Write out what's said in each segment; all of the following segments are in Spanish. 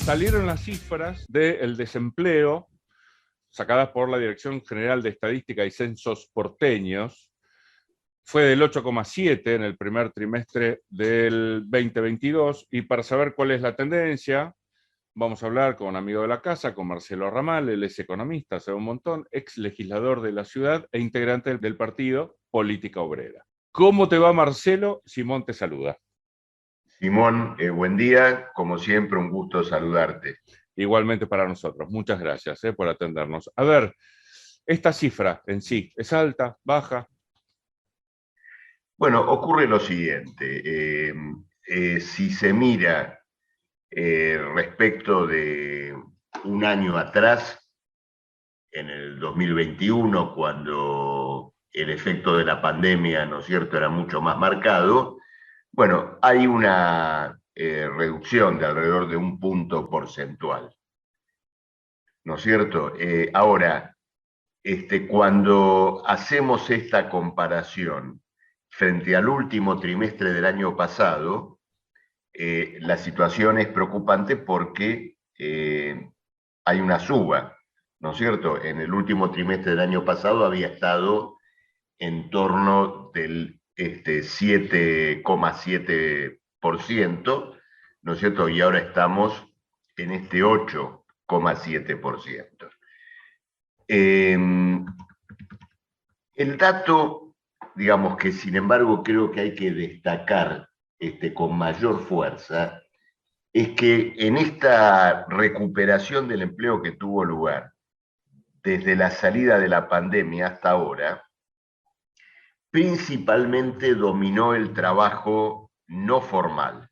salieron las cifras del desempleo sacadas por la Dirección General de Estadística y Censos porteños. Fue del 8,7 en el primer trimestre del 2022, y para saber cuál es la tendencia, vamos a hablar con un amigo de la casa, con Marcelo Ramal. Él es economista, sabe un montón, ex legislador de la ciudad e integrante del partido Política Obrera. ¿Cómo te va, Marcelo? Simón te saluda. Simón, buen día. Como siempre, un gusto saludarte. Igualmente para nosotros. Muchas gracias por atendernos. A ver, esta cifra en sí, ¿es alta, baja? Bueno, ocurre lo siguiente. Si se mira respecto de un año atrás, en el 2021, cuando el efecto de la pandemia, ¿no es cierto?, era mucho más marcado, bueno, hay una reducción de alrededor de 1 punto porcentual, ¿no es cierto? Ahora, cuando hacemos esta comparación frente al último trimestre del año pasado, la situación es preocupante porque hay una suba, ¿no es cierto? En el último trimestre del año pasado había estado en torno del 7,7%, ¿no es cierto? Y ahora estamos en este 8,7%. El dato, digamos, que sin embargo creo que hay que destacar con mayor fuerza, es que en esta recuperación del empleo que tuvo lugar desde la salida de la pandemia hasta ahora, principalmente dominó el trabajo no formal,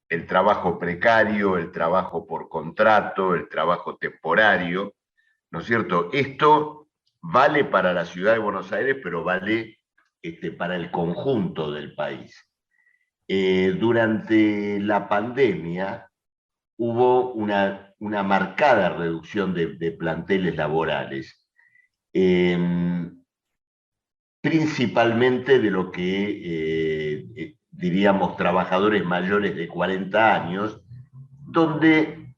el trabajo precario, el trabajo por contrato, el trabajo temporario, ¿no es cierto? Esto vale para la ciudad de Buenos Aires, pero vale para el conjunto del país. Durante la pandemia hubo una marcada reducción de planteles laborales, principalmente de lo que diríamos trabajadores mayores de 40 años, donde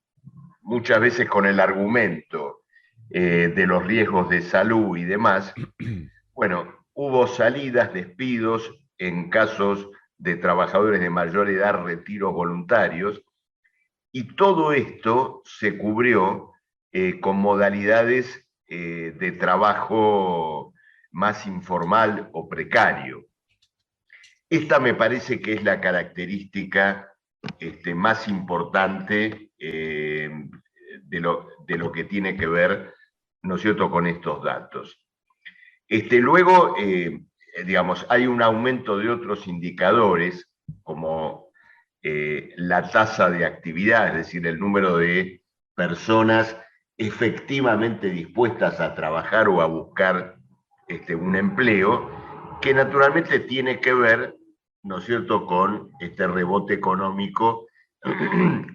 muchas veces con el argumento de los riesgos de salud y demás, bueno, hubo salidas, despidos, en casos de trabajadores de mayor edad, retiros voluntarios, y todo esto se cubrió con modalidades de trabajo más informal o precario. Esta me parece que es la característica más importante de lo que tiene que ver, ¿no es cierto?, con estos datos. Luego, digamos, hay un aumento de otros indicadores, como la tasa de actividad, es decir, el número de personas efectivamente dispuestas a trabajar o a buscar un empleo, que naturalmente tiene que ver, ¿no es cierto?, con este rebote económico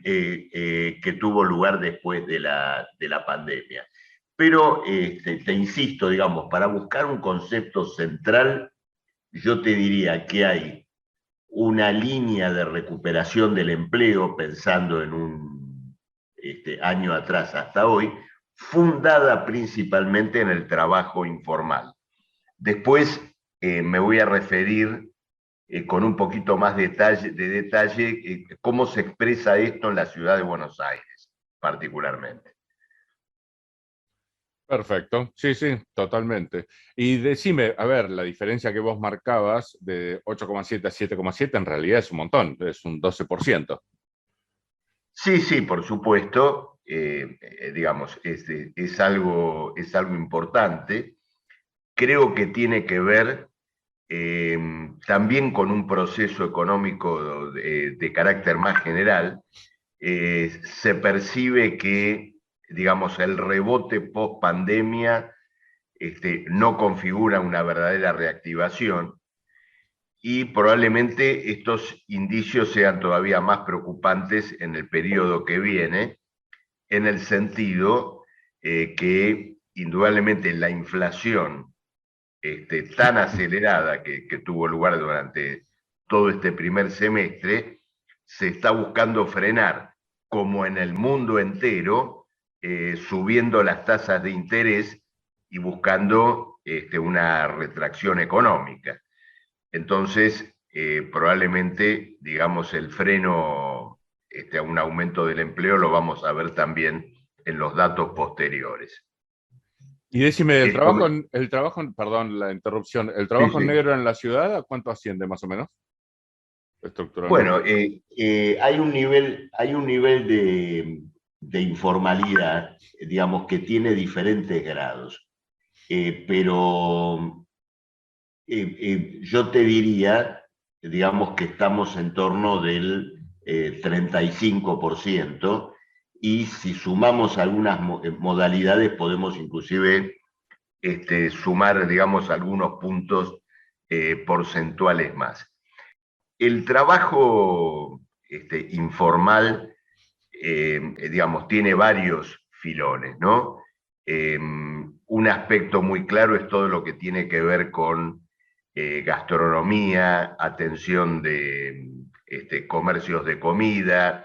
que tuvo lugar después de la pandemia. Pero te insisto, digamos, para buscar un concepto central, yo te diría que hay una línea de recuperación del empleo, pensando en un año atrás hasta hoy, fundada principalmente en el trabajo informal. Después me voy a referir con un poquito más de detalle cómo se expresa esto en la ciudad de Buenos Aires, particularmente. Perfecto, sí, sí, totalmente. Y decime, a ver, la diferencia que vos marcabas de 8,7 a 7,7 en realidad es un montón, es un 12%. Sí, sí, por supuesto, digamos, es algo importante. Creo que tiene que ver también con un proceso económico de carácter más general. Se percibe que, digamos, el rebote post pandemia no configura una verdadera reactivación, y probablemente estos indicios sean todavía más preocupantes en el periodo que viene, en el sentido que indudablemente la inflación tan acelerada que tuvo lugar durante todo este primer semestre se está buscando frenar. como en el mundo entero, subiendo las tasas de interés y buscando una retracción económica. Entonces, probablemente, digamos, el freno a un aumento del empleo lo vamos a ver también en los datos posteriores. Y decime, Esto, perdón la interrupción, ¿el sí, trabajo sí. negro en la ciudad a cuánto asciende más o menos, estructuralmente? Bueno, hay un nivel de informalidad, digamos, que tiene diferentes grados. Pero yo te diría, digamos, que estamos en torno del 35%, y si sumamos algunas modalidades podemos inclusive sumar, digamos, algunos puntos porcentuales más. El trabajo informal, digamos, tiene varios filones, ¿no? Un aspecto muy claro es todo lo que tiene que ver con gastronomía, atención de comercios de comida,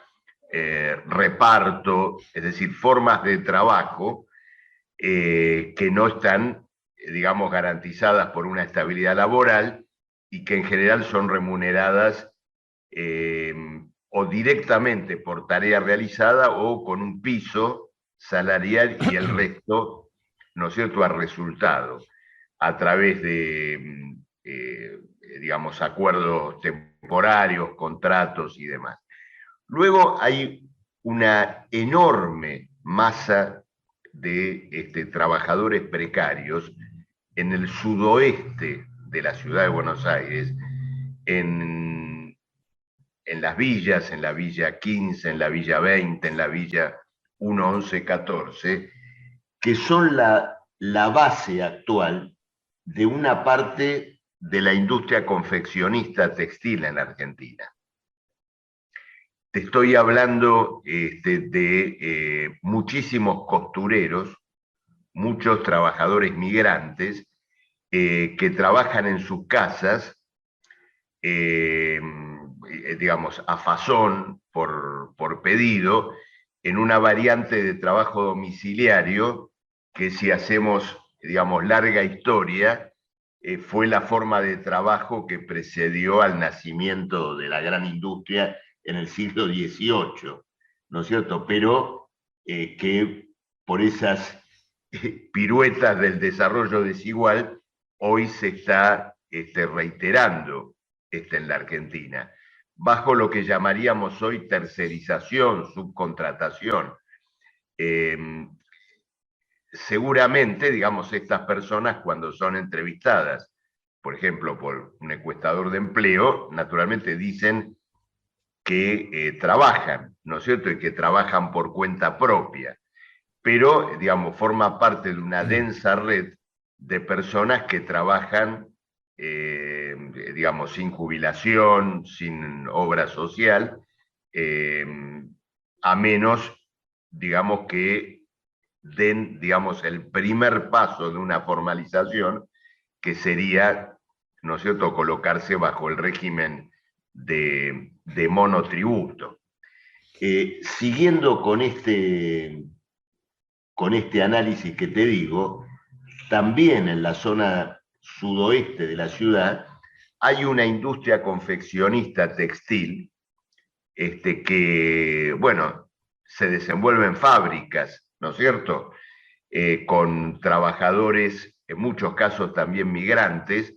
reparto, es decir, formas de trabajo que no están, digamos, garantizadas por una estabilidad laboral y que en general son remuneradas eh, o directamente por tarea realizada o con un piso salarial y el resto, ¿no es cierto?, a resultado, a través de, digamos, acuerdos temporarios, contratos y demás. Luego hay una enorme masa de trabajadores precarios en el sudoeste de la ciudad de Buenos Aires, en, en las villas, en la Villa 15, en la Villa 20, en la Villa 1, 11, 14, que son la base actual de una parte de la industria confeccionista textil en la Argentina. Te estoy hablando de muchísimos costureros, muchos trabajadores migrantes que trabajan en sus casas, digamos, a fazón, por pedido, en una variante de trabajo domiciliario que, si hacemos, digamos, larga historia, fue la forma de trabajo que precedió al nacimiento de la gran industria en el siglo XVIII, ¿no es cierto? Pero que por esas piruetas del desarrollo desigual hoy se está reiterando en la Argentina, bajo lo que llamaríamos hoy tercerización, subcontratación. Seguramente, digamos, estas personas, cuando son entrevistadas, por ejemplo, por un encuestador de empleo, naturalmente dicen que trabajan, ¿no es cierto?, y que trabajan por cuenta propia, pero, digamos, forma parte de una densa red de personas que trabajan, digamos, sin jubilación, sin obra social, eh, a menos, digamos, que den, digamos, el primer paso de una formalización, que sería, ¿no es cierto?, colocarse bajo el régimen de monotributo. Siguiendo con este análisis que te digo, también en la zona sudoeste de la ciudad hay una industria confeccionista textil que, bueno, se desenvuelve en fábricas, ¿no es cierto?, con trabajadores, en muchos casos también migrantes,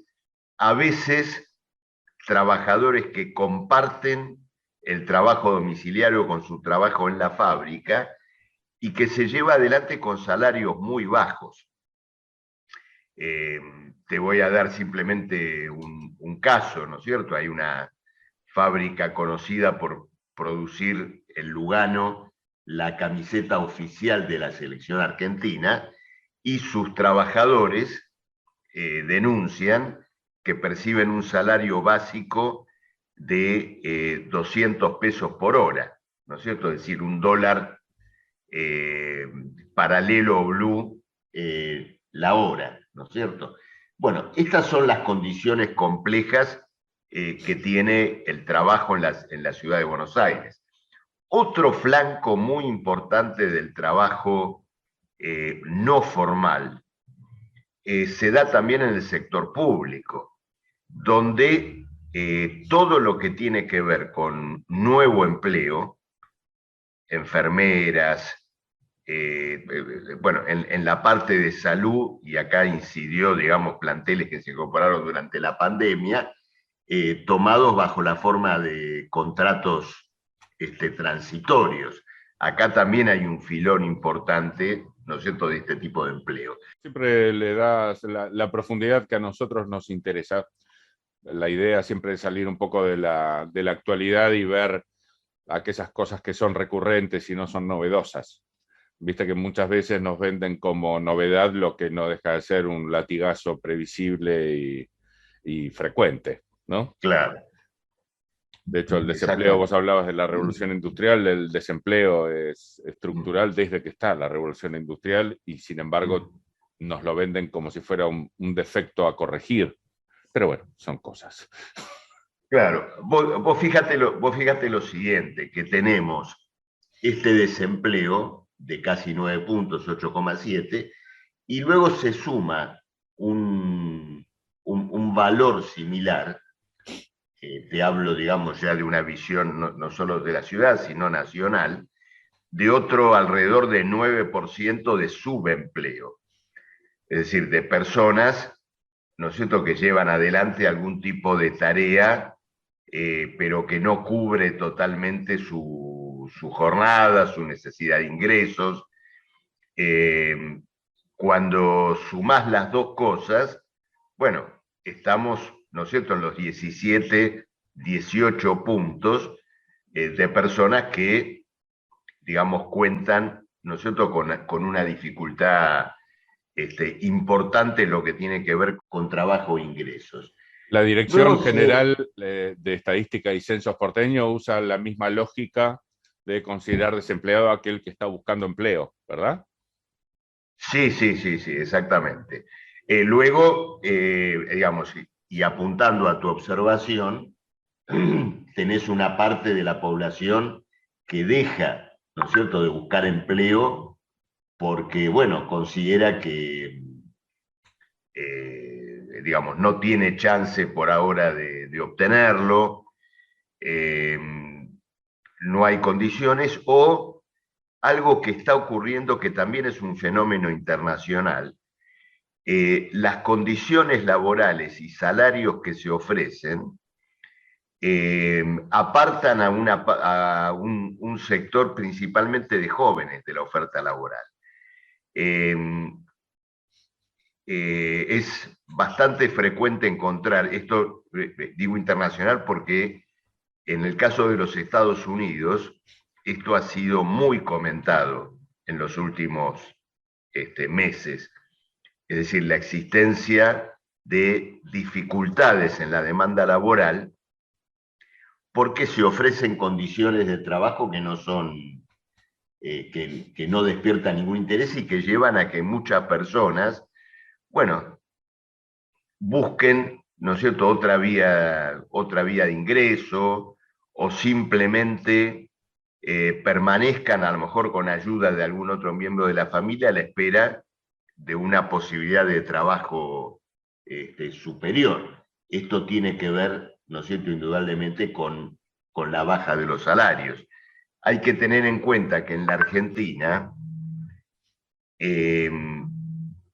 a veces trabajadores que comparten el trabajo domiciliario con su trabajo en la fábrica y que se lleva adelante con salarios muy bajos. Te voy a dar simplemente un caso, ¿no es cierto? Hay una fábrica conocida por producir en Lugano la camiseta oficial de la selección argentina, y sus trabajadores denuncian que perciben un salario básico de 200 pesos por hora, ¿no es cierto? Es decir, $1 paralelo blue la hora, ¿no es cierto? Bueno, estas son las condiciones complejas que tiene el trabajo en la ciudad de Buenos Aires. Otro flanco muy importante del trabajo no formal se da también en el sector público, donde todo lo que tiene que ver con nuevo empleo, enfermeras, bueno, en la parte de salud, y acá incidió, digamos, planteles que se incorporaron durante la pandemia, tomados bajo la forma de contratos transitorios. Acá también hay un filón importante, ¿no es cierto?, de este tipo de empleo. Siempre le das la profundidad que a nosotros nos interesa. La idea siempre es salir un poco de la actualidad y ver aquellas cosas que son recurrentes y no son novedosas. Viste que muchas veces nos venden como novedad lo que no deja de ser un latigazo previsible y frecuente, ¿no? Claro. De hecho, el desempleo, vos hablabas de la revolución industrial, el desempleo es estructural desde que está la revolución industrial y sin embargo nos lo venden como si fuera un defecto a corregir. Pero bueno, son cosas. Claro, vos fíjate lo siguiente, que tenemos este desempleo de casi 9 puntos, 8,7, y luego se suma un valor similar, te hablo, digamos, ya de una visión no solo de la ciudad, sino nacional, de otro alrededor de 9% de subempleo. Es decir, de personas, ¿no es cierto?, que llevan adelante algún tipo de tarea, pero que no cubre totalmente su jornada, su necesidad de ingresos. Cuando sumás las dos cosas, bueno, estamos, ¿no es cierto?, en los 17, 18 puntos de personas que, digamos, cuentan, ¿no es cierto?, con una dificultad importante en lo que tiene que ver con trabajo e ingresos. La Dirección General de Estadística y Censos porteño usa la misma lógica de considerar desempleado a aquel que está buscando empleo, ¿verdad? Sí, exactamente. Luego, digamos, y apuntando a tu observación, tenés una parte de la población que deja, ¿no es cierto?, de buscar empleo porque, bueno, considera que, digamos, no tiene chance por ahora de obtenerlo, no hay condiciones, o algo que está ocurriendo que también es un fenómeno internacional. Las condiciones laborales y salarios que se ofrecen apartan a un sector principalmente de jóvenes de la oferta laboral. Es bastante frecuente encontrar, esto digo internacional porque en el caso de los Estados Unidos, esto ha sido muy comentado en los últimos meses. Es decir, la existencia de dificultades en la demanda laboral porque se ofrecen condiciones de trabajo que no son, que no despiertan ningún interés y que llevan a que muchas personas, bueno, busquen, ¿no es cierto?, otra vía de ingreso, o simplemente permanezcan a lo mejor con ayuda de algún otro miembro de la familia a la espera de una posibilidad de trabajo superior. Esto tiene que ver, ¿no es cierto?, indudablemente con la baja de los salarios. Hay que tener en cuenta que en la Argentina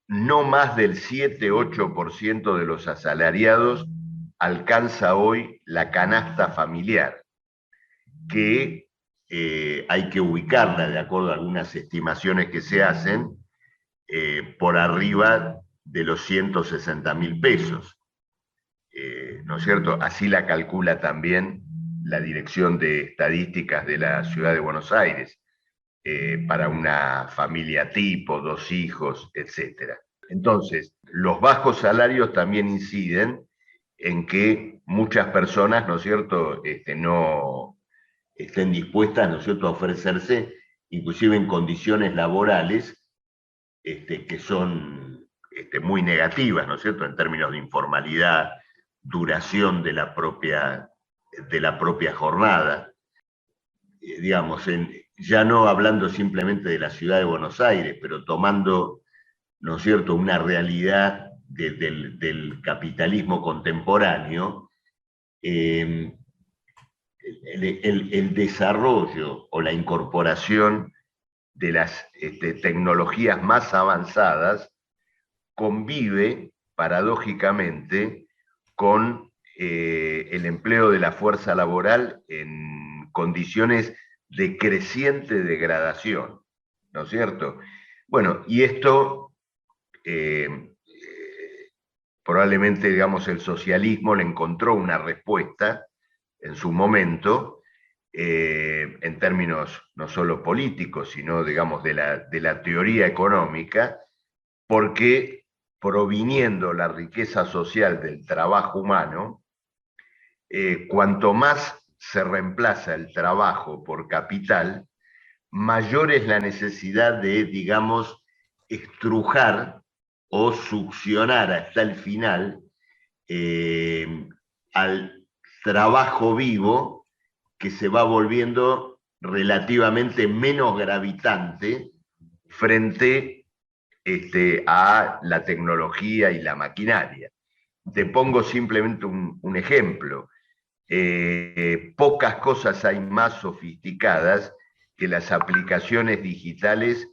no más del 7-8% de los asalariados alcanza hoy la canasta familiar, que hay que ubicarla, de acuerdo a algunas estimaciones que se hacen, por arriba de los 160.000 pesos. ¿No es cierto? Así la calcula también la Dirección de Estadísticas de la Ciudad de Buenos Aires, para una familia tipo, 2 hijos, etc. Entonces, los bajos salarios también inciden en que muchas personas, ¿no es cierto?, no estén dispuestas, ¿no es cierto?, a ofrecerse, inclusive en condiciones laborales que son muy negativas, ¿no es cierto?, en términos de informalidad, duración de la propia jornada. digamos, ya no hablando simplemente de la ciudad de Buenos Aires, pero tomando, ¿no es cierto?, una realidad del capitalismo contemporáneo, eh, el desarrollo o la incorporación de las tecnologías más avanzadas convive paradójicamente con el empleo de la fuerza laboral en condiciones de creciente degradación, ¿no es cierto? Bueno, y esto probablemente, digamos, el socialismo le encontró una respuesta en su momento, en términos no solo políticos, sino, digamos, de la teoría económica, porque proviniendo la riqueza social del trabajo humano, cuanto más se reemplaza el trabajo por capital, mayor es la necesidad de, digamos, estrujar o succionar hasta el final al trabajo vivo, que se va volviendo relativamente menos gravitante frente a la tecnología y la maquinaria. Te pongo simplemente un ejemplo. Pocas cosas hay más sofisticadas que las aplicaciones digitales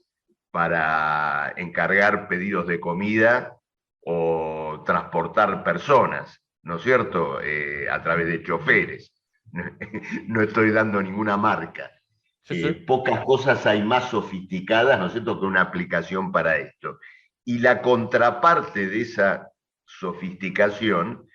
para encargar pedidos de comida o transportar personas, ¿no es cierto?, a través de choferes. No estoy dando ninguna marca. Sí, sí. Pocas cosas hay más sofisticadas, ¿no es cierto?, que una aplicación para esto. Y la contraparte de esa sofisticación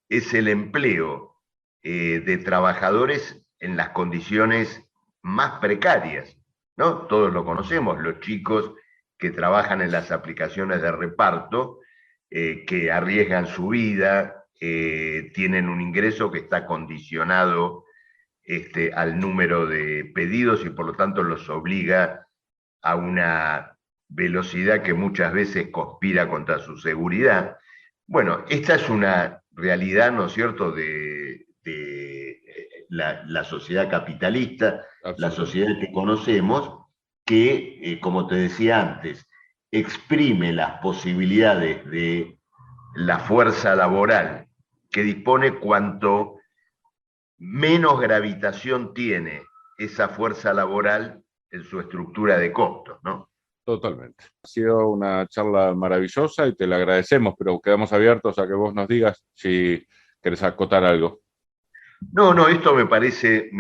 es el empleo de trabajadores en las condiciones más precarias, ¿no? Todos lo conocemos, los chicos que trabajan en las aplicaciones de reparto, que arriesgan su vida, tienen un ingreso que está condicionado al número de pedidos y por lo tanto los obliga a una velocidad que muchas veces conspira contra su seguridad. Bueno, esta es una realidad, ¿no es cierto?, de la sociedad capitalista, la Absolutamente. sociedad que conocemos, que, como te decía antes, exprime las posibilidades de la fuerza laboral que dispone cuanto menos gravitación tiene esa fuerza laboral en su estructura de costos, ¿no? Totalmente. Ha sido una charla maravillosa y te la agradecemos, pero quedamos abiertos a que vos nos digas si querés acotar algo. No, no, esto me parece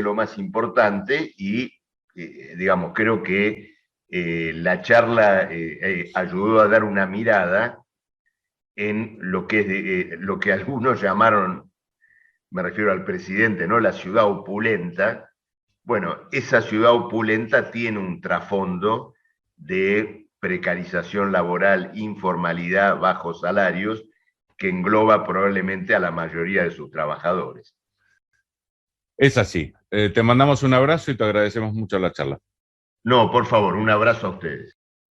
lo más importante y, digamos, creo que la charla ayudó a dar una mirada en lo que, lo que algunos llamaron, me refiero al presidente, ¿no?, la ciudad opulenta. Bueno, esa ciudad opulenta tiene un trasfondo de precarización laboral, informalidad, bajos salarios, que engloba probablemente a la mayoría de sus trabajadores. Es así. Te mandamos un abrazo y te agradecemos mucho la charla. No, por favor, un abrazo a ustedes.